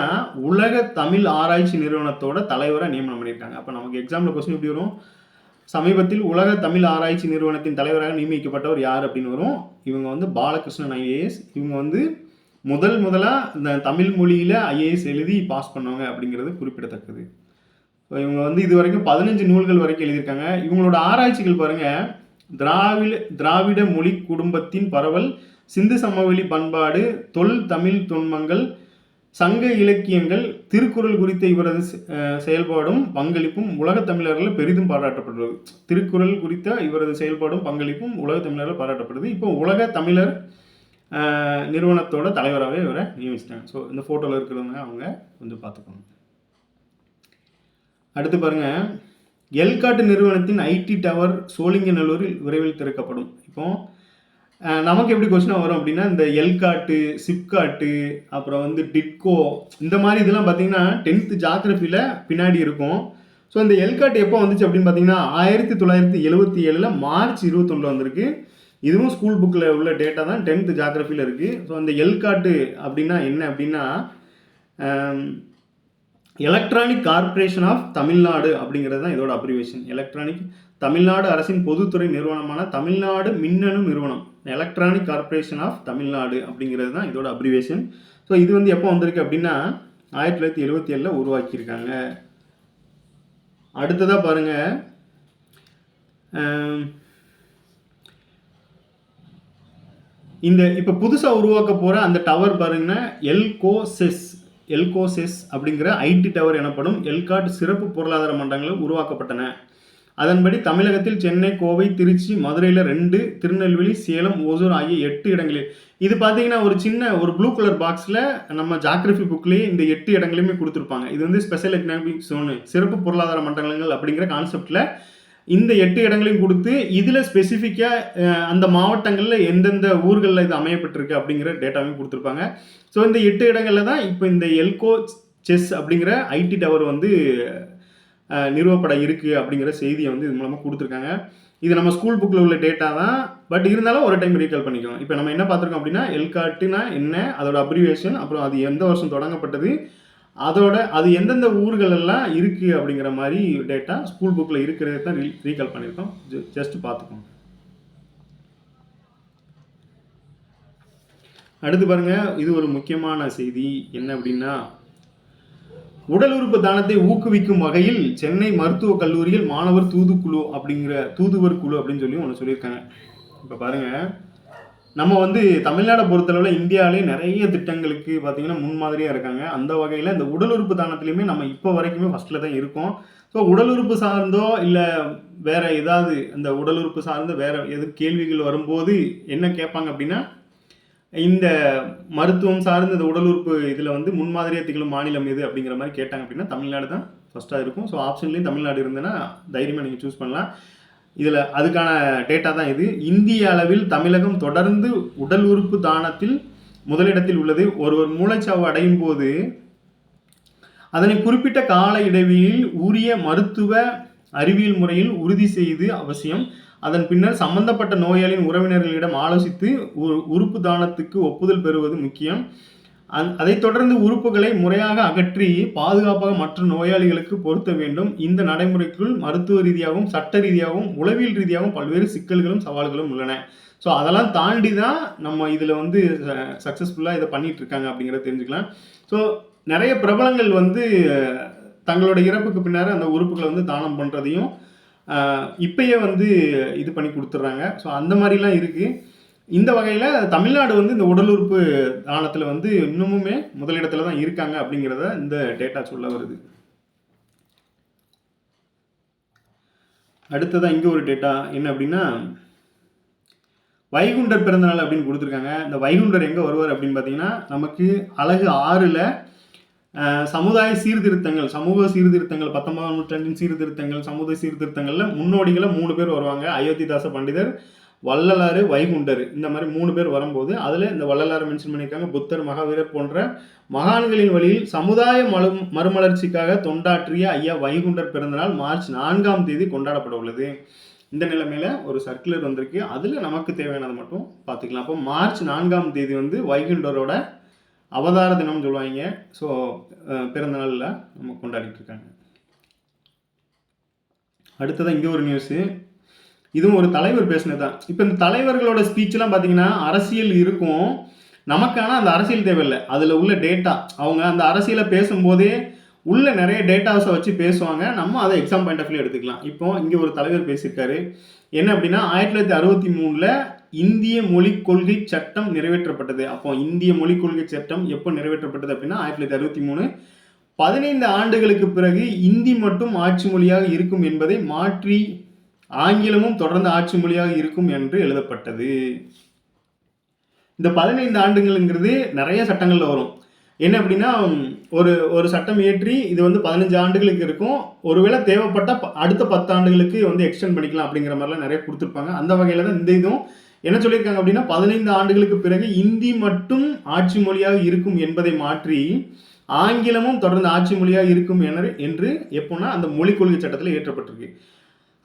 A: உலக தமிழ் ஆராய்ச்சி நிறுவனத்தோட தலைவராக நியமனம் பண்ணியிருக்காங்க. அப்போ நமக்கு எக்ஸாமில் கொஸ்டின் எப்படி வரும், சமீபத்தில் உலக தமிழ் ஆராய்ச்சி நிறுவனத்தின் தலைவராக நியமிக்கப்பட்டவர் யார் அப்படின்னு வரும். இவங்க வந்து பாலகிருஷ்ணன் ஐஏஎஸ். இவங்க வந்து முதலாக இந்த தமிழ் மொழியில் ஐஏஎஸ் எழுதி பாஸ் பண்ணவங்க அப்படிங்கிறது குறிப்பிடத்தக்கது. இவங்க வந்து இது வரைக்கும் 15 நூல்கள் வரைக்கும் எழுதியிருக்காங்க. இவங்களோட ஆராய்ச்சிகள் பாருங்கள், திராவிட மொழி குடும்பத்தின் பரவல், சிந்து சமவெளி பண்பாடு, தொல் தமிழ் தொன்மங்கள், சங்க இலக்கியங்கள், திருக்குறள் குறித்த இவரது செயல்பாடும் பங்களிப்பும் உலக தமிழர்கள் பெரிதும் பாராட்டப்படுவது. திருக்குறள் குறித்த இவரது செயல்பாடும் பங்களிப்பும் உலக தமிழர்கள் பாராட்டப்படுது. இப்போ உலக தமிழர் நிறுவனத்தோட தலைவராகவே இவரை நியமிச்சிட்டாங்க. ஸோ இந்த ஃபோட்டோவில் இருக்கிறவங்க அவங்க கொஞ்சம் பார்த்துக்கோங்க. அடுத்து பாருங்கள், எல்காட்டு நிறுவனத்தின் ஐடி டவர் சோழிங்கநல்லூரில் விரைவில் திறக்கப்படும். இப்போ நமக்கு எப்படி கொஸ்டின் வரும் அப்படின்னா, இந்த எல்காட்டு, சிப்காட்டு, அப்புறம் வந்து டிட்கோ, இந்த மாதிரி இதெல்லாம் பார்த்தீங்கன்னா 10th ஜாகிரஃபியில் பின்னாடி இருக்கும். ஸோ இந்த எல்காட்டு எப்போ வந்துச்சு அப்படின்னு பார்த்தீங்கன்னா 1977 மார்ச் 21 வந்திருக்கு. இதுவும் ஸ்கூல் புக்கில் உள்ள டேட்டா தான், 10th ஜாகிரஃபியில் இருக்குது. ஸோ அந்த எல்காட்டு அப்படின்னா என்ன அப்படின்னா எலக்ட்ரானிக் கார்பரேஷன் ஆஃப் தமிழ்நாடு அப்படிங்கிறது தான் இதோட அப்ரிவேஷன். எலக்ட்ரானிக் தமிழ்நாடு அரசின் பொதுத்துறை நிறுவனமான தமிழ்நாடு மின்னணு நிறுவனம், எலக்ட்ரானிக் கார்பரேஷன் ஆஃப் தமிழ்நாடு அப்படிங்கிறது தான் இதோட அப்ரிவேஷன். ஸோ இது வந்து எப்போ வந்திருக்கு அப்படின்னா 1977 உருவாக்கியிருக்காங்க. அடுத்ததாக பாருங்கள், இந்த இப்போ புதுசாக உருவாக்க போகிற அந்த டவர் பாருங்கன்னா எல்கோசெஸ் அப்படிங்கிற ஐடி டவர் எனப்படும் எல்காட் சிறப்பு பொருளாதார மண்டலங்கள் உருவாக்கப்பட்டன. அதன்படி தமிழகத்தில் சென்னை, கோவை, திருச்சி, மதுரையில் 2, திருநெல்வேலி, சேலம், ஓசூர் ஆகிய 8 இடங்களில். இது பார்த்தீங்கன்னா ஒரு ப்ளூ கலர் பாக்ஸில் நம்ம ஜாகிரஃபி புக்லேயே இந்த 8 இடங்களையுமே கொடுத்துருப்பாங்க. இது வந்து ஸ்பெஷல் எக்கனாமிக் ஜோனு, சிறப்பு பொருளாதார மண்டலங்கள் அப்படிங்கிற கான்செப்டில் இந்த 8 இடங்களையும் கொடுத்து இதில் ஸ்பெசிஃபிக்காக அந்த மாவட்டங்களில் எந்தெந்த ஊர்களில் இது அமையப்பட்டிருக்கு அப்படிங்கிற டேட்டாவையும் கொடுத்துருப்பாங்க. ஸோ இந்த 8 இடங்களில் தான் இப்போ இந்த எல்கோசெஸ் அப்படிங்கிற ஐடி டவர் வந்து நிறுவப்பட இருக்குது அப்படிங்கிற செய்தியை வந்து இது மூலமாக கொடுத்துருக்காங்க. இது நம்ம ஸ்கூல் புக்கில் உள்ள டேட்டா தான், பட் இருந்தாலும் ஒரு டைம் ரீகால் பண்ணிக்கோங்க. இப்போ நம்ம என்ன பார்த்துருக்கோம் அப்படின்னா எல்காட்டுனா என்ன, அதோட அப்ரிவேஷன், அப்புறம் அது எந்த வருஷம் தொடங்கப்பட்டது, அது எந்தெந்த ஊர்கள் எல்லாம் இருக்குது அப்படிங்கிற மாதிரி டேட்டா ஸ்கூல் புக்கில் இருக்கிறத தான் ரீகால் பண்ணியிருக்கோம். ஜஸ்ட் பார்த்துக்கோங்க. அடுத்து பாருங்க, இது ஒரு முக்கியமான செய்தி. என்ன அப்படின்னா, உடல் உறுப்பு தானத்தை ஊக்குவிக்கும் வகையில் சென்னை மருத்துவக் கல்லூரியில் மாணவர் தூதுவர் குழு அப்படின்னு சொல்லி ஒன்று சொல்லியிருக்காங்க. இப்போ பாருங்க, நம்ம வந்து தமிழ்நாடை பொறுத்தளவில் இந்தியாவிலே நிறைய திட்டங்களுக்கு பார்த்தீங்கன்னா முன்மாதிரியாக இருக்காங்க. அந்த வகையில் இந்த உடல் உறுப்பு தானத்துலையுமே நம்ம இப்போ வரைக்குமே ஃபஸ்ட்டில் தான் இருக்கோம். ஸோ உடல் உறுப்பு சார்ந்தோ இல்லை வேற ஏதாவது இந்த உடல் உறுப்பு சார்ந்த வேற எது கேள்விகள் வரும்போது என்ன கேட்பாங்க அப்படின்னா, இந்த மருத்துவம் சார்ந்த இந்த உடல் உறுப்பு இதில் வந்து முன்மாதிரியாக திகழும் மாநிலம் எது அப்படிங்கிற மாதிரி கேட்டாங்க அப்படின்னா தமிழ்நாடு தான் ஃபஸ்ட்டாக இருக்கும். ஸோ ஆப்ஷன்லேயும் தமிழ்நாடு இருந்ததுன்னா தைரியமாக நீங்கள் சூஸ் பண்ணலாம். இதில் அதுக்கான டேட்டா தான் இது. இந்திய அளவில் தமிழகம் தொடர்ந்து உடல் உறுப்பு தானத்தில் முதலிடத்தில் உள்ளது. ஒருவர் மூளைச்சாவு அடையும் போது அதனை குறிப்பிட்ட கால இடைவெளியில் உரிய மருத்துவ அறிவியல் முறையில் உறுதி செய்து அவசியம். அதன் பின்னர் சம்பந்தப்பட்ட நோயாளியின் உறவினர்களிடம் ஆலோசித்து உறுப்பு தானத்துக்கு ஒப்புதல் பெறுவது முக்கியம். அதைத் தொடர்ந்து உறுப்புகளை முறையாக அகற்றி பாதுகாப்பாக மற்ற நோயாளிகளுக்கு பொருத்த வேண்டும். இந்த நடைமுறைக்குள் மருத்துவ ரீதியாகவும் சட்ட ரீதியாகவும் உளவியல் ரீதியாகவும் பல்வேறு சிக்கல்களும் சவால்களும் உள்ளன. ஸோ அதெல்லாம் தாண்டி தான் நம்ம இதில் வந்து சக்ஸஸ்ஃபுல்லாக இதை பண்ணிட்டு இருக்காங்க அப்படிங்கிறத தெரிஞ்சுக்கலாம். ஸோ நிறைய பிரபலங்கள் வந்து தங்களோட இறப்புக்கு பின்னர் அந்த உறுப்புகளை வந்து தானம் பண்ணுறதையும் இப்பயே வந்து இது பண்ணி கொடுத்துட்றாங்க. ஸோ அந்த மாதிரிலாம் இருக்குது. இந்த வகையில் தமிழ்நாடு வந்து இந்த உடல் உறுப்பு தானத்தில் வந்து இன்னமுமே முதலிடத்துல தான் இருக்காங்க அப்படிங்கிறத இந்த டேட்டா சொல்ல வருது. அடுத்ததான் இங்கே ஒரு டேட்டா என்ன அப்படின்னா, வைகுண்டர் பிறந்தநாள் அப்படின்னு கொடுத்துருக்காங்க. இந்த வைகுண்டர் எங்கே வருவார் அப்படின்னு பார்த்தீங்கன்னா, நமக்கு அழகு 6ல் சமுதாய சீர்திருத்தங்கள், சமூக சீர்திருத்தங்கள், 19ஆம் நூற்றாண்டின் சீர்திருத்தங்கள், சமூக சீர்திருத்தங்களில் முன்னோடிகளை 3 பேர் வருவாங்க. அயோத்திதாச பண்டிதர், வள்ளலாறு, வைகுண்டர், இந்த மாதிரி 3 பேர் வரும்போது அதில் இந்த வள்ளலாறு மென்ஷன் பண்ணியிருக்காங்க. புத்தர், மகாவீரர் போன்ற மகான்களின் வழியில் சமுதாய மறுமலர்ச்சிக்காக தொண்டாற்றிய ஐயா வைகுண்டர் பிறந்தநாள் மார்ச் 4ஆம் தேதி கொண்டாடப்பட உள்ளது. இந்த நிலைமையில் ஒரு சர்க்குலர் வந்திருக்கு. அதில் நமக்கு தேவையானதை மட்டும் பார்த்துக்கலாம். அப்போ மார்ச் 4ஆம் தேதி வந்து வைகுண்டரோட அவதார தினம்னு சொல்லுவாங்க. ஸோ பிறந்த நாளில் நம்ம கொண்டாடிட்டு இருக்காங்க. அடுத்ததான் இங்கே ஒரு நியூஸு. இதுவும் ஒரு தலைவர் பேசினது தான். இப்போ இந்த தலைவர்களோட ஸ்பீச்செலாம் பார்த்தீங்கன்னா அரசியல் இருக்கும், நமக்கான அந்த அரசியல் தேவையில்லை, அதில் உள்ள டேட்டா. அவங்க அந்த அரசியலை பேசும்போதே உள்ள நிறைய டேட்டாஸை வச்சு பேசுவாங்க. நம்ம அதை எக்ஸாம் பாயிண்ட் ஆஃப் வியூ எடுத்துக்கலாம். இப்போ இங்கே ஒரு தலைவர் பேசியிருக்காரு. என்ன அப்படின்னா, 1963 இந்திய மொழிக் கொள்கை சட்டம் நிறைவேற்றப்பட்டது. அப்போ இந்திய மொழிக் கொள்கை சட்டம் எப்போ நிறைவேற்றப்பட்டது அப்படின்னா 1963. 15 ஆண்டுகளுக்கு பிறகு இந்தி மட்டும் ஆட்சி மொழியாக இருக்கும் என்பதை மாற்றி ஆங்கிலமும் தொடர்ந்து ஆட்சி மொழியாக இருக்கும் என்று எழுதப்பட்டது. இந்த 15 ஆண்டுகள்ங்கிறது நிறைய சட்டங்களில் வரும். என்ன அப்படின்னா, ஒரு சட்டம் இயற்றி இது வந்து 15 ஆண்டுகளுக்கு இருக்கும். ஒருவேளை தேவைப்பட்ட அடுத்த 10 ஆண்டுகளுக்கு வந்து எக்ஸ்டெண்ட் பண்ணிக்கலாம் அப்படிங்கிற மாதிரிலாம் நிறைய கொடுத்துருப்பாங்க. அந்த வகையில் தான் இந்த இதுவும் என்ன சொல்லியிருக்காங்க அப்படின்னா, 15 ஆண்டுகளுக்கு பிறகு இந்தி மட்டும் ஆட்சி மொழியாக இருக்கும் என்பதை மாற்றி ஆங்கிலமும் தொடர்ந்து ஆட்சி மொழியாக இருக்கும் என்று எப்போனா அந்த மொழிக் கொள்கை சட்டத்தில் இயற்றப்பட்டிருக்கு.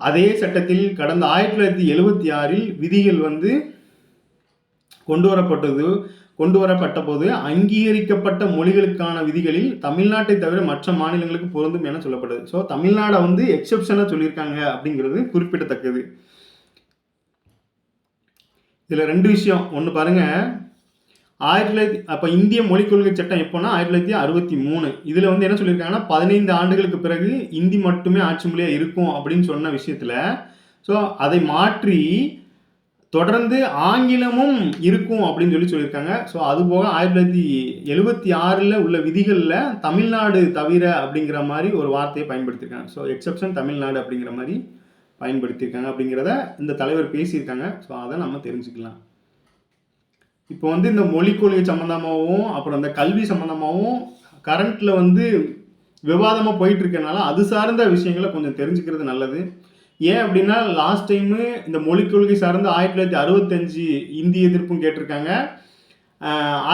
A: அதே சட்டத்தில் கடந்த 1976 விதிகள் வந்து கொண்டு வரப்பட்ட போது அங்கீகரிக்கப்பட்ட மொழிகளுக்கான விதிகளில் தமிழ்நாட்டை தவிர மற்ற மாநிலங்களுக்கு பொருந்தும் என சொல்லப்பட்டது. ஸோ தமிழ்நாடை வந்து எக்ஸெப்ஷனாக சொல்லியிருக்காங்க அப்படிங்கிறது குறிப்பிடத்தக்கது. இதில் 2 விஷயம். ஒன்று பாருங்க, அப்போ இந்திய மொழிக் கொள்கை சட்டம் எப்போனா 1963. இதில் வந்து என்ன சொல்லியிருக்காங்கன்னா 15 ஆண்டுகளுக்கு பிறகு இந்தி மட்டுமே ஆட்சி மொழியாக இருக்கும் அப்படின்னு சொன்ன விஷயத்தில், ஸோ அதை மாற்றி தொடர்ந்து ஆங்கிலமும் இருக்கும் அப்படின்னு சொல்லியிருக்காங்க. ஸோ அதுபோக 1976 உள்ள விதிகளில் தமிழ்நாடு தவிர அப்படிங்கிற மாதிரி ஒரு வார்த்தையை பயன்படுத்தியிருக்காங்க. ஸோ எக்ஸெப்ஷன் தமிழ்நாடு அப்படிங்கிற மாதிரி பயன்படுத்தியிருக்காங்க அப்படிங்கிறத இந்த தலைவர் பேசியிருக்காங்க. ஸோ அதை நம்ம தெரிஞ்சுக்கலாம். இப்போ வந்து இந்த மொழிக் கொள்கை சம்மந்தமாகவும் அப்புறம் இந்த கல்வி சம்மந்தமாகவும் கரண்ட்டில் வந்து விவாதமாக போயிட்டு இருக்கனால அது சார்ந்த விஷயங்களை கொஞ்சம் தெரிஞ்சுக்கிறது நல்லது. ஏன் அப்படின்னா, லாஸ்ட் டைமு இந்த மொழிக் கொள்கை சார்ந்து 1965 இந்தி எதிர்ப்பும் கேட்டிருக்காங்க.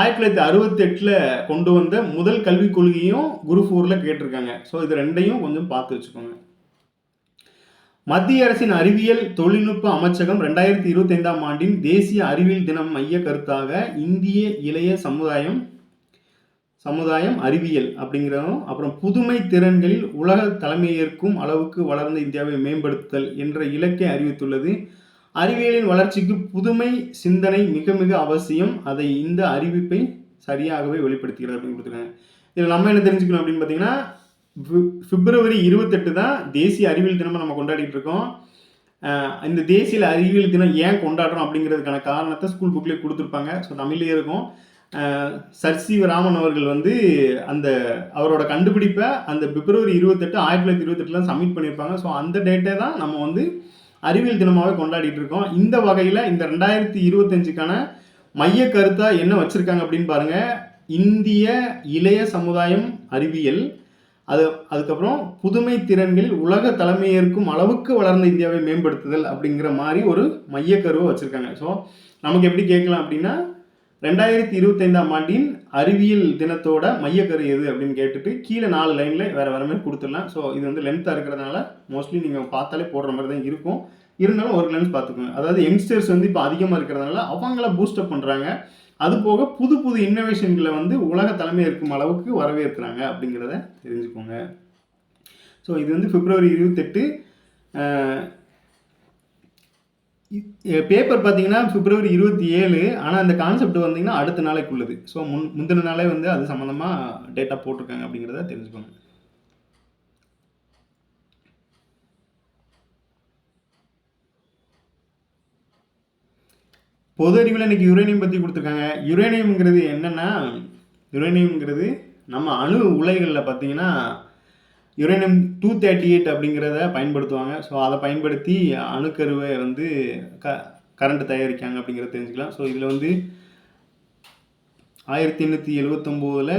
A: 1968 கொண்டு வந்த முதல் கல்விக் கொள்கையும் குரூப் 4 கேட்டிருக்காங்க. ஸோ இது ரெண்டையும் கொஞ்சம் பார்த்து வச்சுக்கோங்க. மத்திய அரசின் அறிவியல் தொழில்நுட்ப அமைச்சகம் 2025ஆம் ஆண்டின் தேசிய அறிவியல் தினம் மைய கருத்தாக இந்திய இளைய சமுதாயம் அறிவியல் அப்படிங்கிறதும், அப்புறம் புதுமை திறன்களில் உலக தலைமையேற்கும் அளவுக்கு வளர்ந்த இந்தியாவை மேம்படுத்துதல் என்ற இலக்கை அறிவித்துள்ளது. அறிவியலின் வளர்ச்சிக்கு புதுமை சிந்தனை மிக மிக அவசியம். அதை இந்த அறிவிப்பை சரியாகவே வெளிப்படுத்துகிறது அப்படின்னு கொடுத்துருக்காங்க. இதில் நம்ம என்ன தெரிஞ்சுக்கணும் அப்படின்னு பார்த்தீங்கன்னா, பிப்ரவரி 28 தான் தேசிய அறிவியல் தினமாக நம்ம கொண்டாடிட்டு இருக்கோம். இந்த தேசிய அறிவியல் தினம் ஏன் கொண்டாடுறோம் அப்படிங்கிறதுக்கான காரணத்தை ஸ்கூல் புக்லேயே கொடுத்துருப்பாங்க. ஸோ தமிழ்லேயே இருக்கும். சர் சி ராமன் அவர்கள் வந்து அவரோட கண்டுபிடிப்பை அந்த பிப்ரவரி 28 1928 சப்மிட் பண்ணியிருப்பாங்க. ஸோ அந்த டேட்டை தான் நம்ம வந்து அறிவியல் தினமாகவே கொண்டாடிட்டு இருக்கோம். இந்த வகையில் இந்த 2025க்கான மைய கருத்தாக என்ன வச்சுருக்காங்க அப்படின்னு பாருங்கள். இந்திய இளைய சமுதாயம் அறிவியல், அதுக்கப்புறம் புதுமை திறன்களில் உலக தலைமையேற்கும் அளவுக்கு வளர்ந்த இந்தியாவை மேம்படுத்துதல் அப்படிங்கிற மாதிரி ஒரு மையக்கருவை வச்சுருக்காங்க. ஸோ நமக்கு எப்படி கேட்கலாம் அப்படின்னா, 2025ஆம் ஆண்டின் அறிவியல் தினத்தோட மையக்கரு எது அப்படின்னு கேட்டுட்டு கீழே 4 லைனில் வேறு மாதிரி கொடுத்துடலாம். ஸோ இது வந்து லென்த்தாக இருக்கிறதுனால மோஸ்ட்லி நீங்கள் பார்த்தாலே போடுற மாதிரி தான் இருக்கும். இருந்தாலும் ஒரு கிளான்ஸ் பார்த்துக்கோங்க. அதாவது யங்ஸ்டர்ஸ் வந்து இப்போ அதிகமாக இருக்கிறதுனால அவங்கள பூஸ்டப் பண்ணுறாங்க. அது போக புது புது இன்னோவேஷன்களை வந்து உலக தலைமை இருக்கும் அளவுக்கு வரவேற்கிறாங்க அப்படிங்கிறத தெரிஞ்சுக்கோங்க. ஸோ இது வந்து பிப்ரவரி 28. பேப்பர் பார்த்தீங்கன்னா பிப்ரவரி 27. ஆனால் இந்த கான்செப்ட் வந்தீங்கன்னா அடுத்த நாளைக்கு உள்ளது. ஸோ முந்தின நாளே வந்து அது சம்மந்தமாக டேட்டா போட்டிருக்காங்க அப்படிங்கிறத தெரிஞ்சுக்கோங்க. பொது அறிவில் இன்றைக்கி யுரேனியம் பற்றி கொடுத்துருக்காங்க. யுரேனியம்ங்கிறது என்னென்னா, யுரேனியம்ங்கிறது நம்ம அணு உலைகளில் பார்த்தீங்கன்னா யுரேனியம் 238 அப்படிங்கிறத பயன்படுத்துவாங்க. ஸோ அதை பயன்படுத்தி அணுக்கருவை வந்து கரண்ட் தயாரிக்காங்க அப்படிங்கிறத தெரிஞ்சுக்கலாம். ஸோ இதில் வந்து 1879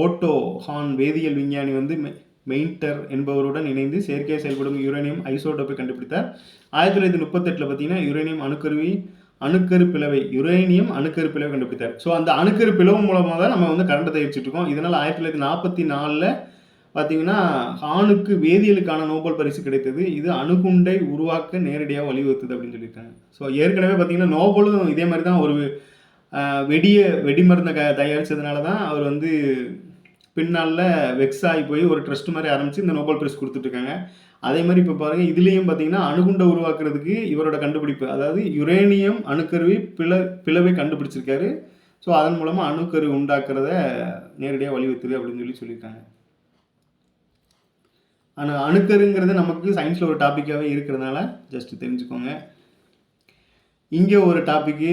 A: ஓட்டோ ஹான் வேதியியல் விஞ்ஞானி வந்து மெயின்டர் என்பவருடன் இணைந்து செயற்கையாக செயல்படும் யுரேனியம் ஐசோடோப்பை கண்டுபிடித்தார். 1938 பார்த்தீங்கன்னா யுரேனியம் அணுக்கரு பிளவை கண்டுபிடித்தார். ஸோ அந்த அணுக்கரு பிளவு மூலமாக தான் நம்ம வந்து கரண்ட் தயாரிச்சுட்டு இருக்கோம். இதனால் 1944 பார்த்தீங்கன்னா ஹானுக்கு வேதியியலுக்கான நோபல் பரிசு கிடைத்தது. இது அணுகுண்டை உருவாக்க நேரடியாக வழிவகுத்தது அப்படின்னு சொல்லியிருக்காங்க. ஸோ ஏற்கனவே பார்த்தீங்கன்னா நோபலும் இதே மாதிரி தான் ஒரு வெடிமருந்தை தயாரித்ததுனால தான் அவர் வந்து பின்னால் வெக்ஸ் ஆகி போய் ஒரு ட்ரஸ்ட் மாதிரி ஆரம்பித்து இந்த நோபல் பரிசு கொடுத்துட்ருக்காங்க. அதே மாதிரி இப்போ பாருங்கள், இதுலேயும் பார்த்தீங்கன்னா அணுகுண்டை உருவாக்குறதுக்கு இவரோட கண்டுபிடிப்பு, அதாவது யுரேனியம் அணுக்கருவி பிளவை கண்டுபிடிச்சிருக்காரு. ஸோ அதன் மூலமாக அணுக்கரு உண்டாக்குறத நேரடியாக வழிவகுத்துது அப்படின்னு சொல்லியிருக்காங்க. ஆனால் அணுக்கருங்கிறது நமக்கு சயின்ஸில் ஒரு டாப்பிக்காகவே இருக்கிறதுனால ஜஸ்ட் தெரிஞ்சுக்கோங்க. இங்கே ஒரு டாப்பிக்கு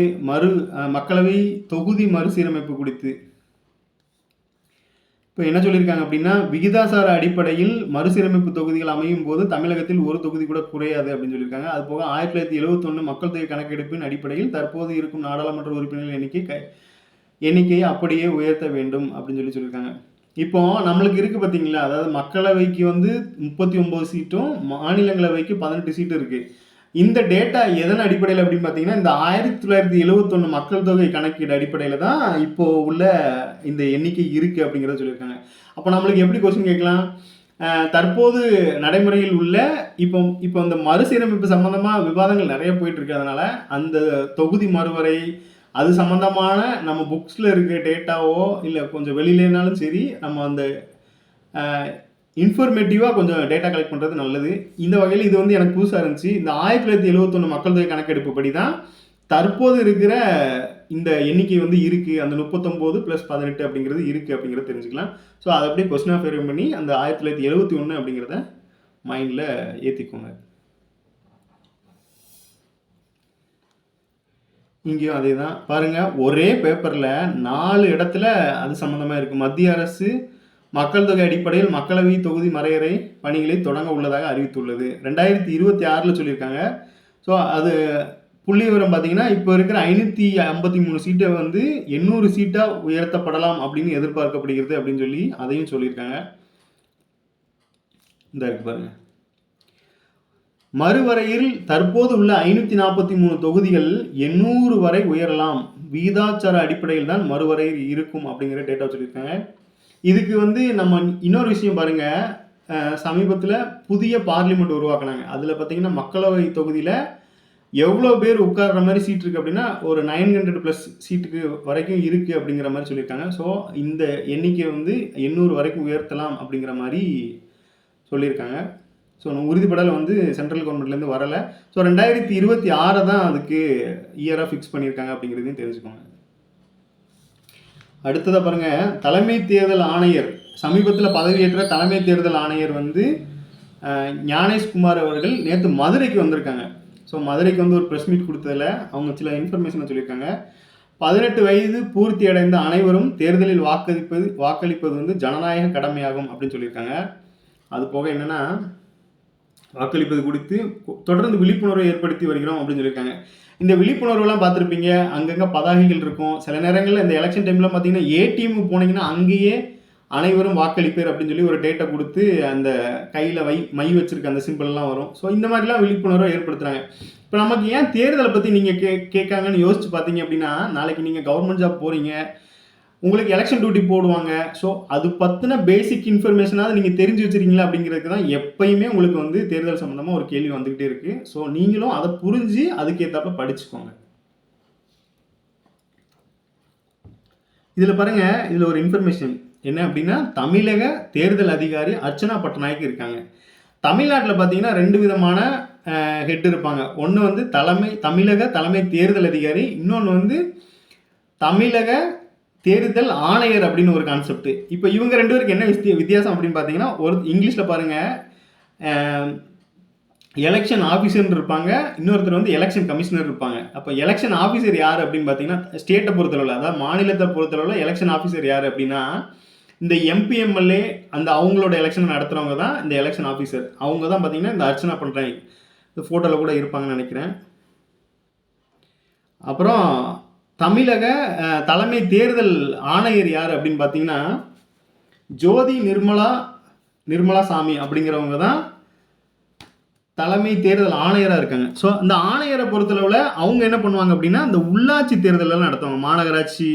A: மக்களவை தொகுதி மறுசீரமைப்பு குறித்து இப்போ என்ன சொல்லியிருக்காங்க அப்படின்னா, விகிதாசார அடிப்படையில் மறுசீரமைப்பு தொகுதிகள் அமையும் போது தமிழகத்தில் ஒரு தொகுதி கூட குறையாது அப்படின்னு சொல்லியிருக்காங்க. அது போக 1971 மக்கள் தொகை கணக்கெடுப்பின் அடிப்படையில் தற்போது இருக்கும் நாடாளுமன்ற உறுப்பினர்கள் எண்ணிக்கையை அப்படியே உயர்த்த வேண்டும் அப்படின்னு சொல்லியிருக்காங்க. இப்போ நம்மளுக்கு இருக்குது பார்த்தீங்களா, அதாவது மக்களவைக்கு வந்து 39 சீட்டும் மாநிலங்களவைக்கு 18 சீட்டும் இருக்குது. இந்த டேட்டா எதன் அடிப்படையில் அப்படின்னு பார்த்தீங்கன்னா, இந்த 1971 மக்கள் தொகை கணக்கீடு அடிப்படையில் தான் இப்போ உள்ள இந்த எண்ணிக்கை இருக்குது அப்படிங்கிறத சொல்லியிருக்காங்க. அப்போ நம்மளுக்கு எப்படி கொஸ்டின் கேட்கலாம், தற்போது நடைமுறையில் உள்ள இப்போ இந்த மறுசீரமைப்பு சம்பந்தமாக விவாதங்கள் நிறைய போயிட்டு இருக்கு. அதனால அந்த தொகுதி மறுவரை அது சம்மந்தமான நம்ம புக்ஸில் இருக்க டேட்டாவோ இல்லை கொஞ்சம் வெளியிலேனாலும் சரி, நம்ம அந்த இன்ஃபர்மேட்டிவாக கொஞ்சம் டேட்டா கலெக்ட் பண்ணுறது நல்லது. இந்த வகையில் இது வந்து எனக்கு புதுசாக இருந்துச்சு. இந்த 1971 மக்கள் தொகை கணக்கெடுப்பு படி தான் தற்போது இருக்கிற இந்த எண்ணிக்கை வந்து இருக்குது. அந்த 39 + 18 அப்படிங்கிறது இருக்குது அப்படிங்கிறத தெரிஞ்சுக்கலாம். ஸோ அதை அப்படியே கொஸ்டினாக ஃப்ரேம் பண்ணி அந்த 1971 அப்படிங்கிறத மைண்டில் ஏற்றிக்கோங்க. இங்கேயும் அதே தான் பாருங்கள், ஒரே பேப்பரில் 4 இடத்துல அது சம்மந்தமாக இருக்குது. மத்திய அரசு மக்கள் தொகை அடிப்படையில் மக்களவை தொகுதி மறையறை பணிகளை தொடங்க உள்ளதாக அறிவித்துள்ளது. 2026 சொல்லியிருக்காங்க. ஸோ அது புள்ளி விவரம் பார்த்தீங்கன்னா, இப்போ இருக்கிற 553 சீட்டை வந்து 800 சீட்டாக உயர்த்தப்படலாம் அப்படின்னு எதிர்பார்க்கப்படுகிறது அப்படின்னு அதையும் சொல்லியிருக்காங்க. இந்த இருக்கு பாருங்க, மறுவரையில் தற்போது உள்ள 543 தொகுதிகள் 800 வரை உயரலாம். விகிதாச்சார அடிப்படையில் தான் மறுவரை இருக்கும் அப்படிங்கிற டேட்டா சொல்லியிருக்காங்க. இதுக்கு வந்து நம்ம இன்னொரு விஷயம் பாருங்கள், சமீபத்தில் புதிய பார்லிமெண்ட் உருவாக்குனாங்க. அதில் பார்த்தீங்கன்னா மக்களவை தொகுதியில் எவ்வளோ பேர் உட்கார்ற மாதிரி சீட் இருக்குது அப்படின்னா ஒரு 900+ சீட்டுக்கு வரைக்கும் இருக்குது அப்படிங்கிற மாதிரி சொல்லியிருக்காங்க. ஸோ இந்த எண்ணிக்கை வந்து 800 வரைக்கும் உயர்த்தலாம் அப்படிங்கிற மாதிரி சொல்லியிருக்காங்க. ஸோ உறுதிப்படலை வந்து சென்ட்ரல் கவர்மெண்ட்லேருந்து வரலை. ஸோ 2026 தான் அதுக்கு இயராக ஃபிக்ஸ் பண்ணியிருக்காங்க அப்படிங்கிறதையும் தெரிஞ்சுக்கோங்க. அடுத்ததாக பாருங்கள், தலைமை தேர்தல் ஆணையர் சமீபத்தில் பதவியேற்ற தலைமை தேர்தல் ஆணையர் வந்து ஞானேஷ்குமார் அவர்கள் நேற்று மதுரைக்கு வந்திருக்காங்க. ஸோ மதுரைக்கு வந்து ஒரு ப்ரெஸ் மீட் கொடுத்ததில் அவங்க சில இன்ஃபர்மேஷனை சொல்லியிருக்காங்க. 18 வயது பூர்த்தி அடைந்த அனைவரும் தேர்தலில் வாக்களிப்பது வந்து ஜனநாயக கடமையாகும் அப்படின்னு சொல்லியிருக்காங்க. அது போக என்னென்னா, வாக்களிப்பது குறித்து தொடர்ந்து விழிப்புணர்வை ஏற்படுத்தி வருகிறோம் அப்படின்னு சொல்லியிருக்காங்க. இந்த விழிப்புணர்வுலாம் பார்த்துருப்பீங்க, அங்கங்கே பதாகைகள் இருக்கும். சில நேரங்களில் இந்த எலெக்ஷன் டைமில் பார்த்தீங்கன்னா ஏடிஎம்க்கு போனீங்கன்னா அங்கேயே அனைவரும் வாக்களிப்பேர் அப்படின்னு சொல்லி ஒரு டேட்டை கொடுத்து அந்த கையில் மை வச்சிருக்க அந்த சிம்பிள்லாம் வரும். ஸோ இந்த மாதிரிலாம் விழிப்புணர்வை ஏற்படுத்துகிறாங்க. இப்போ நமக்கு ஏன் தேர்தலை பற்றி நீங்கள் கேட்காங்கன்னு யோசிச்சு பார்த்தீங்க அப்படின்னா, நாளைக்கு நீங்கள் கவர்மெண்ட் ஜாப் போகிறீங்க, உங்களுக்கு எலெக்ஷன் டியூட்டி போடுவாங்க. ஸோ அது பற்றின பேசிக் இன்ஃபர்மேஷனாவது நீங்கள் தெரிஞ்சு வச்சுருக்கீங்களா அப்படிங்கிறதுக்கு தான் எப்பயுமே உங்களுக்கு வந்து தேர்தல் சம்மந்தமாக ஒரு கேள்வி வந்துக்கிட்டே இருக்குது. ஸோ நீங்களும் அதை புரிஞ்சு அதுக்கேற்றாப்புல படிச்சுக்கோங்க. இதில் பாருங்கள், இதில் ஒரு இன்ஃபர்மேஷன் என்ன அப்படின்னா, தமிழக தேர்தல் அதிகாரி அர்ச்சனா பட்நாயக் இருக்காங்க. தமிழ்நாட்டில் பார்த்தீங்கன்னா 2 விதமான ஹெட் இருப்பாங்க. ஒன்று வந்து தமிழக தலைமை தேர்தல் அதிகாரி, இன்னொன்று வந்து தமிழக தேர்தல் ஆணையர் அப்படின்னு ஒரு கான்செப்ட். இப்போ இவங்க 2 பேருக்கு என்ன வித்தியாசம் அப்படின்னு பார்த்தீங்கன்னா, ஒரு இங்கிலீஷில் பாருங்கள் எலெக்ஷன் ஆஃபீஸர்னு இருப்பாங்க, இன்னொருத்தர் வந்து எலெக்ஷன் கமிஷனர் இருப்பாங்க. அப்போ எலெக்ஷன் ஆஃபீஸர் யார் அப்படின்னு பார்த்தீங்கன்னா, ஸ்டேட்டை பொறுத்தளவில், அதாவது மாநிலத்தை பொறுத்தளவில் எலெக்ஷன் ஆஃபீஸர் யார் அப்படின்னா, இந்த எம்பி எம்எல்ஏ அந்த அவங்களோட எலெக்ஷன் நடத்துகிறவங்க தான் இந்த எலெக்ஷன் ஆஃபீஸர். அவங்க தான் பார்த்தீங்கன்னா இந்த அர்ச்சனா பண்ணுறாங்க. இந்த ஃபோட்டோவில் கூட இருப்பாங்கன்னு நினைக்கிறேன். அப்புறம் தமிழக தலைமை தேர்தல் ஆணையர் யார் அப்படின்னு பார்த்தீங்கன்னா, ஜோதி நிர்மலா சாமி அப்படிங்கிறவங்க தான் தலைமை தேர்தல் ஆணையராக இருக்காங்க. ஸோ அந்த ஆணையரை பொறுத்தளவில் அவங்க என்ன பண்ணுவாங்க அப்படின்னா, இந்த உள்ளாட்சி தேர்தலெல்லாம் நடத்துவாங்க. மாநகராட்சி,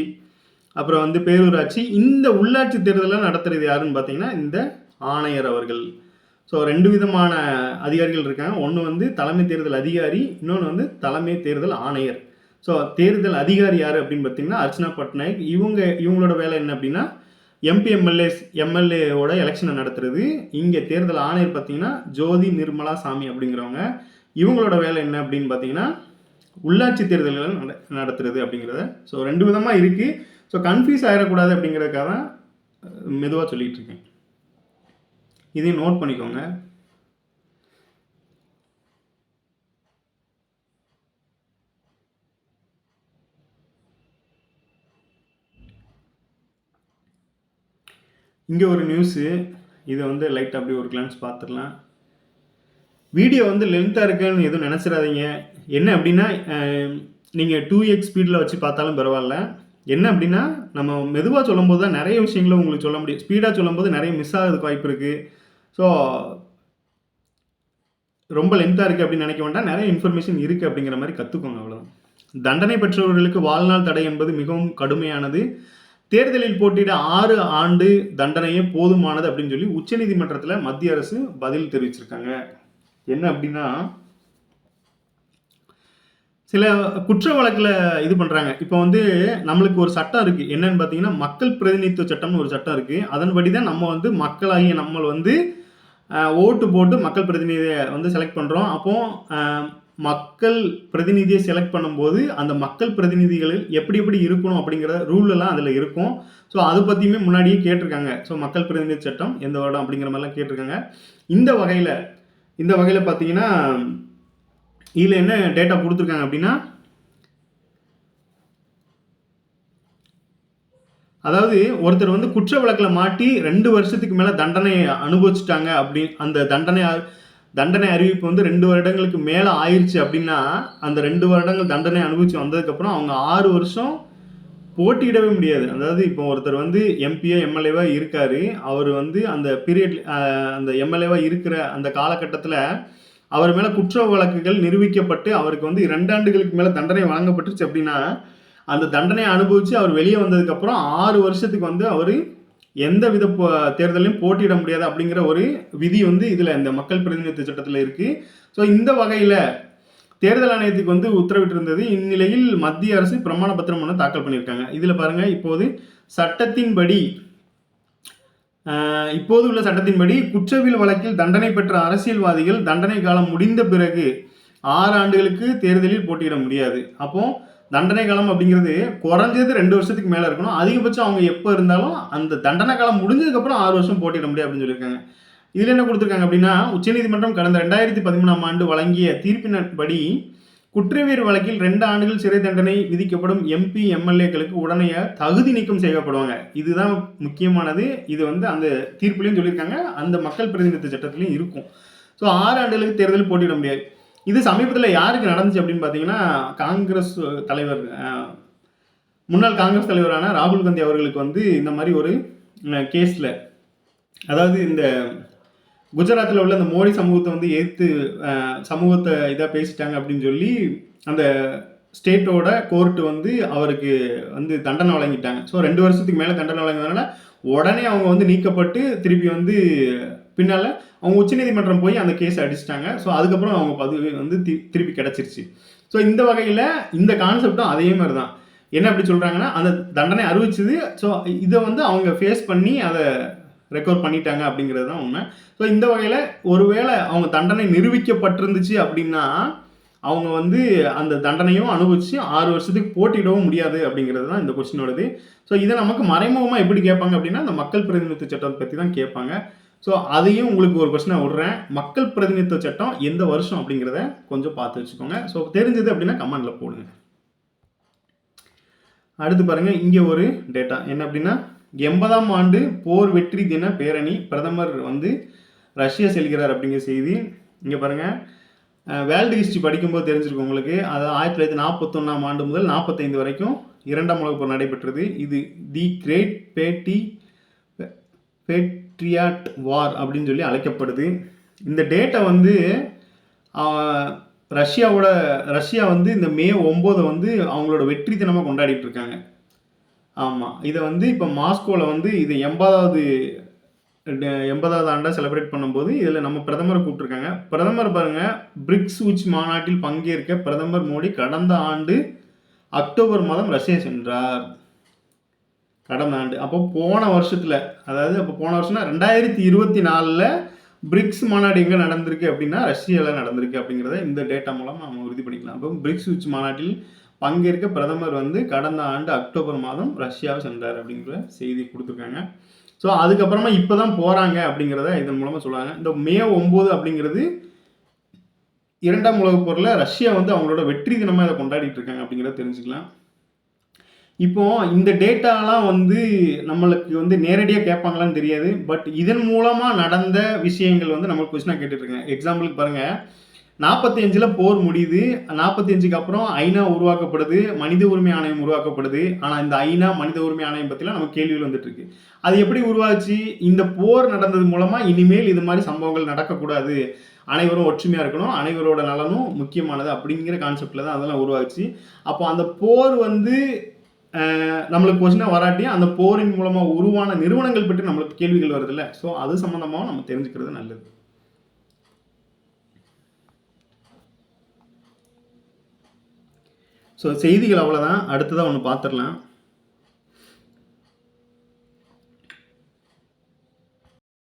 A: அப்புறம் வந்து பேரூராட்சி, இந்த உள்ளாட்சி தேர்தலெல்லாம் நடத்துறது யாருன்னு பார்த்தீங்கன்னா இந்த ஆணையர் அவர்கள். ஸோ 2 விதமான அதிகாரிகள் இருக்காங்க. ஒன்று வந்து தலைமை தேர்தல் அதிகாரி, இன்னொன்று வந்து தலைமை தேர்தல் ஆணையர். ஸோ தேர்தல் அதிகாரி யார் அப்படின்னு பார்த்தீங்கன்னா அர்ச்சனா பட்நாயக். இவங்களோட வேலை என்ன அப்படின்னா, எம்பி எம்எல்ஏவோட எலெக்ஷனை நடத்துறது. இங்கே தேர்தல் ஆணையர் பார்த்தீங்கன்னா ஜோதி நிர்மலா சாமி அப்படிங்கிறவங்க. இவங்களோட வேலை என்ன அப்படின்னு பார்த்தீங்கன்னா உள்ளாட்சி தேர்தல்கள் நடத்துறது அப்படிங்கிறத. ஸோ 2 விதமாக இருக்குது. ஸோ கன்ஃபியூஸ் ஆகிடக்கூடாது அப்படிங்கிறதுக்காக தான் மெதுவாக சொல்லிகிட்டு இருக்கேன். இதையும் நோட் பண்ணிக்கோங்க. இங்கே ஒரு நியூஸு, இதை வந்து லைட்டாக அப்படியே ஒரு கிளான்ஸ் பார்த்துடலாம். வீடியோ வந்து லென்த்தாக இருக்குன்னு எதுவும் நினச்சிடாதீங்க. என்ன அப்படின்னா, நீங்கள் 2x ஸ்பீடில் வச்சு பார்த்தாலும் பரவாயில்ல. என்ன அப்படின்னா, நம்ம மெதுவாக சொல்லும்போது தான் நிறைய விஷயங்களை உங்களுக்கு சொல்ல முடியும். ஸ்பீடாக சொல்லும்போது நிறைய மிஸ் ஆகிறதுக்கு வாய்ப்பு இருக்குது. ஸோ ரொம்ப லென்த்தாக இருக்குது அப்படின்னு நினைக்க வேண்டாம். நிறைய இன்ஃபர்மேஷன் இருக்குது அப்படிங்கிற மாதிரி கற்றுக்கோங்க, அவ்வளோதான். தண்டனை பெற்றவர்களுக்கு வாழ்நாள் தடை என்பது மிகவும் கடுமையானது. தேர்தலில் போட்டியிட 6 ஆண்டு தண்டனையே போதுமானது அப்படின்னு சொல்லி உச்சநீதிமன்றத்தில் மத்திய அரசு பதில் தெரிவிச்சிருக்காங்க. என்ன அப்படின்னா, சில குற்ற வழக்கில் இது பண்ணுறாங்க. இப்போ வந்து நம்மளுக்கு ஒரு சட்டம் இருக்குது. என்னன்னு பார்த்தீங்கன்னா, மக்கள் பிரதிநிதித்துவ சட்டம்னு ஒரு சட்டம் இருக்குது. அதன்படி தான் நம்ம வந்து மக்களாகிய நம்ம வந்து ஓட்டு போட்டு மக்கள் பிரதிநிதியை வந்து செலக்ட் பண்ணுறோம். அப்போது மக்கள் பிரதிநிதியை செலக்ட் பண்ணும்போது அந்த மக்கள் பிரதிநிதிகளில் எப்படி இருக்கணும் அப்படிங்கிற ரூலெல்லாம் அதில் இருக்கும். ஸோ அதை பற்றியுமே முன்னாடியே கேட்டிருக்காங்க. ஸோ மக்கள் பிரதிநிதி சட்டம் எந்த வருடம் அப்படிங்கிற மாதிரிலாம் கேட்டிருக்காங்க. இந்த வகையில் பார்த்தீங்கன்னா இதில் என்ன டேட்டா கொடுத்துருக்காங்க அப்படின்னா, அதாவது ஒருத்தர் வந்து குற்ற வழக்கில் மாட்டி 2 வருஷத்துக்கு மேலே தண்டனை அனுபவிச்சுட்டாங்க. அப்படி அந்த தண்டனை அறிவிப்பு வந்து 2 வருடங்களுக்கு மேலே ஆயிடுச்சு அப்படின்னா, அந்த 2 வருடங்கள் தண்டனை அனுபவிச்சு வந்ததுக்கப்புறம் அவங்க 6 வருஷம் போட்டியிடவே முடியாது. அதாவது இப்போ ஒருத்தர் வந்து எம்பியோ எம்எல்ஏவா இருக்காரு. அவர் வந்து அந்த பீரியட் அந்த எம்எல்ஏவா இருக்கிற அந்த காலகட்டத்தில் அவர் மேலே குற்ற வழக்குகள் நிரூபிக்கப்பட்டு அவருக்கு வந்து 2 ஆண்டுகளுக்கு மேலே தண்டனை வழங்கப்பட்டுருச்சு அப்படின்னா, அந்த தண்டனையை அனுபவித்து அவர் வெளியே வந்ததுக்கப்புறம் 6 வருஷத்துக்கு வந்து அவர் எந்த வித தேர்தலையும் போட்டியிட முடியாது அப்படிங்கிற ஒரு விதி வந்து இதில் இந்த மக்கள் பிரதிநிதித்துவ சட்டத்தில் இருக்குது. ஸோ இந்த வகையில் தேர்தல் ஆணையத்துக்கு வந்து உத்தரவிட்டிருந்தது. இந்நிலையில் மத்திய அரசு பிரமாண பத்திரம் ஒன்று தாக்கல் பண்ணியிருக்காங்க. இதில் பாருங்கள், இப்போது சட்டத்தின்படி இப்போது உள்ள சட்டத்தின்படி குற்றவியல் வழக்கில் தண்டனை பெற்ற அரசியல்வாதிகள் தண்டனை காலம் முடிந்த பிறகு 6 ஆண்டுகளுக்கு தேர்தலில் போட்டியிட முடியாது. அப்போ தண்டனை காலம் அப்படிங்கிறது குறைஞ்சது 2 வருஷத்துக்கு மேலே இருக்கணும். அதிகபட்சம் அவங்க எப்போ இருந்தாலும் அந்த தண்டனை காலம் முடிஞ்சதுக்கப்புறம் 6 வருஷம் போட்டியிட முடியாது அப்படின்னு சொல்லியிருக்காங்க. இதில் என்ன கொடுத்துருக்காங்க அப்படின்னா, உச்சநீதிமன்றம் கடந்த 2013ஆம் ஆண்டு வழங்கிய தீர்ப்பின்படி குற்றவியல் வழக்கில் 2 ஆண்டுகள் சிறை தண்டனை விதிக்கப்படும் எம்பி எம்எல்ஏக்களுக்கு உடனே தகுதி நீக்கம் செய்யப்படுவாங்க. இதுதான் முக்கியமானது. இது வந்து அந்த தீர்ப்புலையும் சொல்லியிருக்காங்க, அந்த மக்கள் பிரதிநிதித்துவ சட்டத்திலையும் இருக்கும். ஸோ 6 ஆண்டுகளுக்கு தேர்தல் போட்டியிட முடியாது. இது சமீபத்தில் யாருக்கு நடந்துச்சு அப்படின்னு பார்த்தீங்கன்னா, காங்கிரஸ் தலைவர் முன்னாள் காங்கிரஸ் தலைவரான ராகுல் காந்தி அவர்களுக்கு வந்து இந்த மாதிரி ஒரு கேஸில், அதாவது இந்த குஜராத்தில் உள்ள அந்த மோடி சமூகத்தை வந்து எதிர்த்து சமூகத்தை இதாக பேசிட்டாங்க அப்படின்னு சொல்லி அந்த ஸ்டேட்டோட கோர்ட்டு வந்து அவருக்கு வந்து தண்டனை வழங்கிட்டாங்க. ஸோ 2 வருஷத்துக்கு மேலே தண்டனை வழங்கினதுனால உடனே அவங்க வந்து நீக்கப்பட்டு திருப்பி வந்து பின்னால் அவங்க உச்சநீதிமன்றம் போய் அந்த கேஸை அடிச்சிட்டாங்க. ஸோ அதுக்கப்புறம் அவங்க பதவி வந்து திருப்பி கிடச்சிருச்சு. ஸோ இந்த வகையில் இந்த கான்செப்டும் அதே மாதிரி தான். என்ன அப்படி சொல்கிறாங்கன்னா, அந்த தண்டனை அறிவிச்சது. ஸோ இதை வந்து அவங்க ஃபேஸ் பண்ணி அதை ரெக்கவர் பண்ணிட்டாங்க அப்படிங்கிறது தான் உண்மை. ஸோ இந்த வகையில் ஒருவேளை அவங்க தண்டனை நிரூபிக்கப்பட்டிருந்துச்சு அப்படின்னா அவங்க வந்து அந்த தண்டனையும் அனுபவிச்சு 6 வருஷத்துக்கு போட்டியிடவும் முடியாது அப்படிங்கிறது தான் இந்த கொஸ்டினோடது. ஸோ இதை நமக்கு மறைமுகமாக எப்படி கேட்பாங்க அப்படின்னா, அந்த மக்கள் பிரதிநிதித்துவ சட்டத்தை பற்றி தான் கேட்பாங்க. ஸோ அதையும் உங்களுக்கு ஒரு கொஸ்டினை விடுறேன். மக்கள் பிரதிநிதித்துவ சட்டம் எந்த வருஷம் அப்படிங்கிறத கொஞ்சம் பார்த்து வச்சுக்கோங்க. ஸோ தெரிஞ்சது அப்படின்னா கமெண்டில் போடுங்க. அடுத்து பாருங்கள், இங்கே ஒரு டேட்டா என்ன அப்படின்னா, 80ஆம் ஆண்டு போர் வெற்றி தின பேரணி பிரதமர் வந்து ரஷ்யா செல்கிறார் அப்படிங்கிற செய்தி. இங்கே பாருங்கள், வேர்ல்டு ஹிஸ்ட்ரி படிக்கும்போது தெரிஞ்சிருக்கும் உங்களுக்கு. அதாவது 1941ஆம் ஆண்டு முதல் 45 வரைக்கும் 2ஆம் உலகப் போர் நடைபெற்றது. இது தி கிரேட் பேட்ரியாட் வார் அப்படின்னு சொல்லி அழைக்கப்படுது. இந்த டேட்டை வந்து ரஷ்யா வந்து இந்த மே 9 வந்து அவங்களோட வெற்றி தினமாக கொண்டாடிட்டு இருக்காங்க. ஆமாம், இதை வந்து இப்போ மாஸ்கோவில் வந்து இது 80வது ஆண்டாக செலிப்ரேட் பண்ணும்போது இதில் நம்ம பிரதமரை கூப்பிட்டுருக்காங்க. பிரதமர் பாருங்கள், பிரிக்ஸ் உச்சி மாநாட்டில் பங்கேற்க பிரதமர் மோடி கடந்த ஆண்டு அக்டோபர் மாதம் ரஷ்யா சென்றார். கடந்த ஆண்டு அப்போ போன வருஷத்தில், அதாவது அப்போ போன வருஷம்னா 2024 பிரிக்ஸ் மாநாடு எங்கே நடந்திருக்கு அப்படின்னா ரஷ்யாவில் நடந்திருக்கு அப்படிங்கிறத இந்த டேட்டா மூலம் நம்ம உறுதி பண்ணிக்கலாம். அப்போ பிரிக்ஸ் உச்சி மாநாட்டில் பங்கேற்க பிரதமர் வந்து கடந்த ஆண்டு அக்டோபர் மாதம் ரஷ்யாவை சென்றார் அப்படிங்கிற செய்தி கொடுத்துருக்காங்க. ஸோ அதுக்கப்புறமா இப்போ தான் போகிறாங்க அப்படிங்கிறத இதன் மூலமாக சொல்லுவாங்க. இந்த மே 9 அப்படிங்கிறது 2ஆம் உலகப் போரில் ரஷ்யா வந்து அவங்களோட வெற்றி தினமாக இதை கொண்டாடிட்டு இருக்காங்க அப்படிங்கிறத தெரிஞ்சுக்கலாம். இப்போ இந்த டேட்டாலாம் வந்து நம்மளுக்கு வந்து நேரடியாக கேட்பாங்களான்னு தெரியாது. பட் இதன் மூலமாக நடந்த விஷயங்கள் வந்து நம்மளுக்கு கொஸ்டினாக கேட்டுட்ருக்காங்க. எக்ஸாம்பிளுக்கு பாருங்கள், 45ல் போர் முடியுது. 45க்கு அப்புறம் ஐநா உருவாக்கப்படுது, மனித உரிமை ஆணையம் உருவாக்கப்படுது. ஆனால் இந்த ஐநா மனித உரிமை ஆணையம் பற்றிலாம் நம்ம கேள்விகள் வந்துட்டுருக்கு. அது எப்படி உருவாச்சு? இந்த போர் நடந்தது மூலமாக இனிமேல் இது மாதிரி சம்பவங்கள் நடக்கக்கூடாது, அனைவரும் ஒற்றுமையாக இருக்கணும், அனைவரோட நலனும் முக்கியமானது அப்படிங்கிற கான்செப்டில் தான் அதெல்லாம் உருவாச்சு. அப்போ அந்த போர் வந்து நம்மளுக்கு கொஸ்டினாக வராட்டியும் அந்த போரின் மூலமாக உருவான நிறுவனங்கள் பற்றி நம்மளுக்கு கேள்விகள் வருதில்ல. ஸோ அது சம்மந்தமாக நம்ம தெரிஞ்சுக்கிறது நல்லது. ஸோ செய்திகள் அவ்வளோதான். அடுத்ததாக ஒன்று பார்த்துடலாம்.